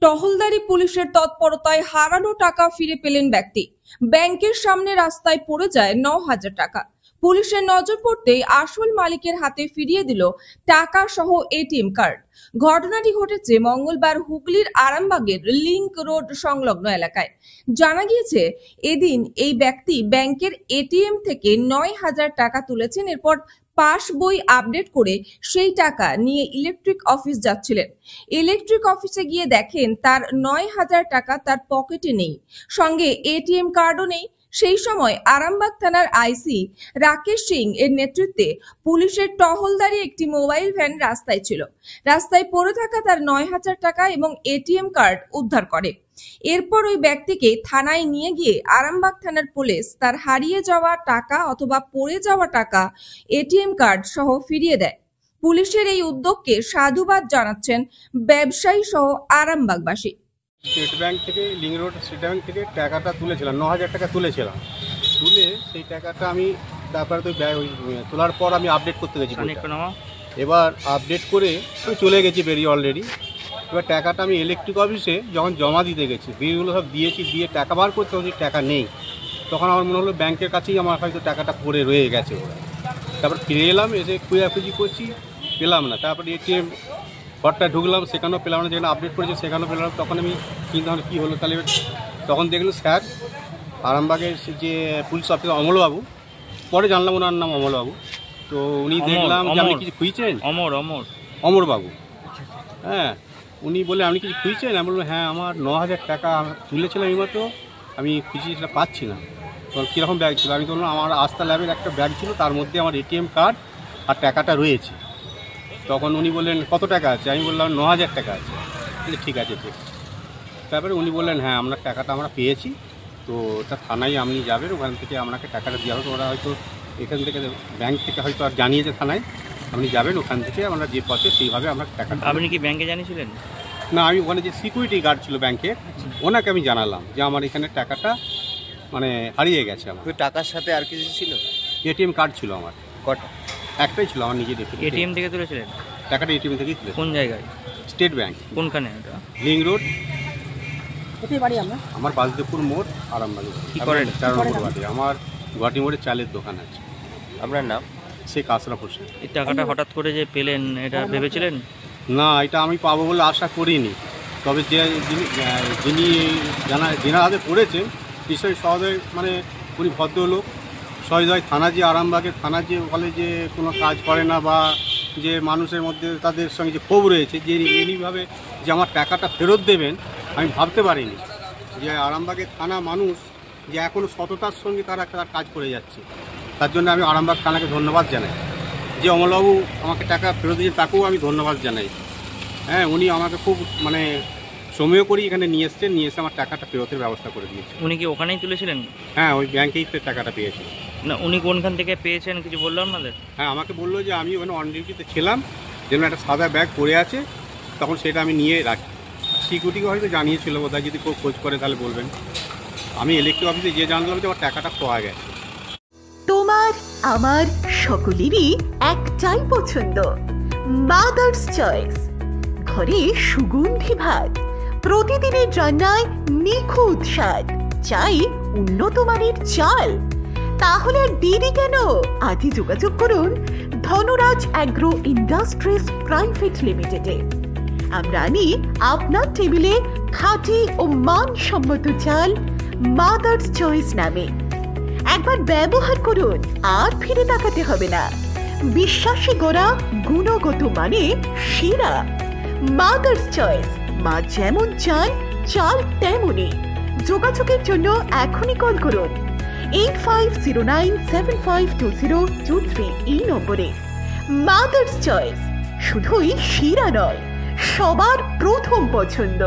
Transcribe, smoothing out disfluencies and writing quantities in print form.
টহলদারি পুলিশের তৎপরতায় হারানো টাকা ফিরে পেলেন ব্যক্তি। ব্যাংকের সামনে রাস্তায় পড়ে যায় ৯,০০০ টাকা। পুলিশের নজর পড়তেই আসল মালিকের হাতে ফিরিয়ে দিল টাকা সহ এটিএম কার্ড। ঘটনাটি ঘটেছে মঙ্গলবার হুগলির আরামবাগের লিংক রোড সংলগ্ন এলাকায়। জানা গিয়েছে, এদিন এই ব্যক্তি ব্যাংকের এটিএম থেকে ৯,০০০ টাকা তুলেছেন। এরপর পাস বই আপডেট করে সেই টাকা নিয়ে ইলেকট্রিক অফিস যাচ্ছিলেন। ইলেকট্রিক অফিসে গিয়ে দেখেন তার ৯,০০০ টাকা তার পকেটে নেই, সঙ্গে এটিএম কার্ডও নেই। সেই সময় আরামবাগ থানার আইসি রাকেশ সিং এর নেতৃত্বে পুলিশের টহলদারি একটি মোবাইল ভ্যান রাস্তায় ছিল। রাস্তায় পড়ে থাকা তার ৯,০০০ টাকা এবং এটিএম কার্ড উদ্ধার করে। এরপর ওই ব্যক্তিকে থানায় নিয়ে গিয়ে আরামবাগ থানার পুলিশ তার হারিয়ে যাওয়া টাকা অথবা পড়ে যাওয়া টাকা, এটিএম কার্ড সহ ফিরিয়ে দেয়। পুলিশের এই উদ্যোগকে সাধুবাদ জানাচ্ছেন ব্যবসায়ী সহ আরামবাগবাসী। স্টেট ব্যাংক থেকে লিংক রোড স্টেট ব্যাংক থেকে টাকাটা তুলেছিলাম, ৯,০০০ টাকা তুলেছিলাম। তুলে সেই টাকাটা আমি তারপরে তো তোলার পর আমি আপডেট করতে গেছি। এবার আপডেট করে আমি চলে গেছি বেরিয়ে অলরেডি। এবার টাকাটা আমি ইলেকট্রিক অফিসে যখন জমা দিতে গেছি, বিলগুলো সব দিয়েছি, দিয়ে টাকা বার করতে হচ্ছে, টাকা নেই। তখন আমার মনে হলো ব্যাংকের কাছেই আমার হয়তো টাকাটা পড়ে রয়ে গেছে। তারপর ফিরে এলাম, এসে খোঁজাখুঁজি করছি, পেলাম না। তারপরে এটিএম ঘরটা ঢুকলাম, সেখানেও পেলাম না। যেখানে আপডেট করেছে সেখানেও পেলাম। তখন আমি চিন্তা কী হলো তাহলে। তখন দেখলো স্যার আরামবাগের যে পুলিশ অফিসার অমলবাবু, পরে জানলাম ওনার নাম অমলবাবু। তো উনি দেখলাম যে আপনি কিছু খুঁজছেন। অমরবাবু, হ্যাঁ। উনি বলে আপনি কিছু খুঁজছেন? আমি বললাম হ্যাঁ, আমার ৯,০০০ টাকা তুলেছিলাম এইমাত্র, আমি খুঁজছি, সেটা পাচ্ছি না। তখন কীরকম ব্যাগ ছিল? আমি বললাম আমার আস্থা ল্যাবের একটা ব্যাগ ছিল, তার মধ্যে আমার এটিএম কার্ড আর টাকাটা রয়েছে। তখন উনি বললেন কত টাকা আছে? আমি বললাম ৯,০০০ টাকা আছে। ঠিক আছে, ঠিক। তারপরে উনি বললেন হ্যাঁ, আপনার টাকাটা আমরা পেয়েছি, তো ওটা থানায় আপনি যাবেন, ওখান থেকে আপনাকে টাকাটা দেওয়া হবে। ওরা হয়তো এখান থেকে ব্যাংক থেকে হয়তো আর জানিয়েছে থানায়, আপনি যাবেন ওখান থেকে, আমরা যে পথে সেইভাবে আমরা টাকাটা। আপনি কি ব্যাংকে জানিয়েছিলেন? না, আমি ওখানে যে সিকিউরিটি গার্ড ছিল ব্যাংকের, ওনাকে আমি জানালাম যে আমার এখানে টাকাটা মানে হারিয়ে গেছে। আমার টাকার সাথে আর কিছু ছিল? এটিএম কার্ড ছিল আমার। কটা? একটাই ছিল আমার নিজের। এটিএম থেকে তুলেছিলেন টাকাটা? এটিএম থেকেই তুলেছি। কোন জায়গায়? State bank. কোনখানে এটা? Link road. কোথায় বাড়ি আপনার? আমার বাসদেবপুর মোড়, আরামবাগে। কি করেন? 4 নম্বর বাড়ি। আমার গুয়াহাটি মোড়ে চালের দোকান আছে। আপনার নাম? শেখ আশরাফ হোসেন। এই টাকাটা হঠাৎ করে যে পেলেন, এটা ভেবেছিলেন? না, এটা আমি পাবো বলে আশা করিনি। তবে যিনি যেনার হাতে পড়েছেন, নিশ্চয়ই সহদয়, মানে উনি ভদ্রলোক। সহদয় থানা, যে আরামবাগের থানা, যে বলে যে কোনো কাজ করে না, বা যে মানুষের মধ্যে তাদের সঙ্গে যে ক্ষোভ রয়েছে, যে এইভাবে যে আমার টাকাটা ফেরত দেবেন, আমি ভাবতে পারিনি যে আরামবাগের থানা মানুষ যে এখনও সততার সঙ্গে তারা কাজ করে যাচ্ছে। তার জন্য আমি আরামবাগ থানাকে ধন্যবাদ জানাই। যে অমলবাবু আমাকে টাকা ফেরত দিয়েছেন, তাকেও আমি ধন্যবাদ জানাই। হ্যাঁ, উনি আমাকে খুব মানে সময় করি এখানে নিয়ে এসছেন, নিয়ে এসে আমার টাকাটা ফেরতের ব্যবস্থা করে দিয়েছে। উনি কি ওখানেই তুলেছিলেন? হ্যাঁ, ওই ব্যাংকেই টাকাটা পেয়েছি। না, উনি কোনখান থেকে পেয়েছেন কিছু বললো আপনাদের? হ্যাঁ, আমাকে বললো যে আমি ওখানে অন ডিউটিতে ছিলাম, যেন একটা সাদা ব্যাগ পড়ে আছে, তখন সেটা আমি নিয়ে রাখি। সিকিউরিটিকে হয়তো জানিয়েছিল বোধহয়, যদি কেউ খোঁজ করে তাহলে বলবেন। আমি ইলেকট্রিক অফিসে যে জানলাম যে আমার টাকাটা পাওয়া গেছে। তোমার আমার সকলেরই একটাই পছন্দ, মাদার্স চয়েস। ঘরে সুগন্ধি ভাত, প্রতিদিনের রান্নায় নিখুঁত স্বাদ, চাই উন্নত মানের চাল। তাহলে আর দেরি কেন? আজই যোগাযোগ করুন ধনরাজ অ্যাগ্রো ইন্ডাস্ট্রিজ প্রাইভেট লিমিটেডে। আমরা আনি আপনার টেবিলে খাঁটি ও মানসম্মত চাল মাদার্স চয়েস নামে। একবার ব্যবহার করুন, আর ফিরে তাকাতে হবে না। বিশ্বাসী গড়া, গুণগত মানে সেরা মাদার্স চয়েস। মা যেমন চান, চাল তেমনই। যোগাযোগের জন্য এখনই কল করুন 8509752023 এই নম্বরে। মাদার্স চয়েস শুধুই সেরা নয়, সবার প্রথম পছন্দ।